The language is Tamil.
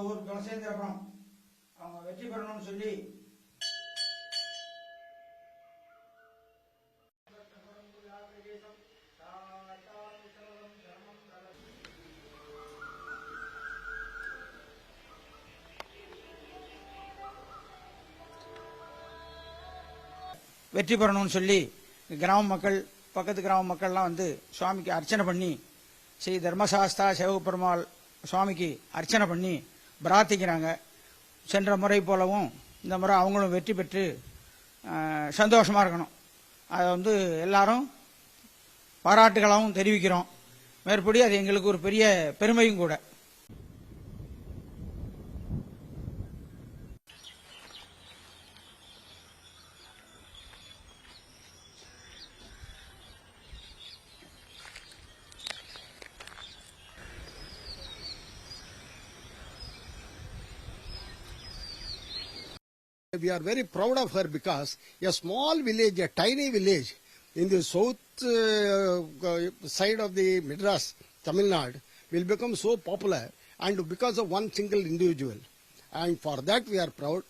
ஊர் குலசேந்திரபுரம் அவங்க வெற்றி பெறணும்னு சொல்லி வெற்றி பெறணும்னு சொல்லி கிராம மக்கள் பக்கத்து கிராம மக்கள்லாம் வந்து சுவாமிக்கு அர்ச்சனை பண்ணி ஸ்ரீ தர்மசாஸ்தா சிவபெருமாள் சுவாமிக்கு அர்ச்சனை பண்ணி பிரார்த்திக்கிறாங்க. சென்ற முறை போலவும் இந்த முறை அவங்களும் வெற்றி பெற்று சந்தோஷமாக இருக்கணும். அதை வந்து எல்லாரும் பாராட்டுகளாகவும் தெரிவிக்கிறோம். மேற்படி அது எங்களுக்கு ஒரு பெரிய பெருமையும் கூட. We are very proud of her because a small village, a tiny village in the south side of the Madras, Tamil Nadu, will become so popular and because of one single individual. And for that we are proud.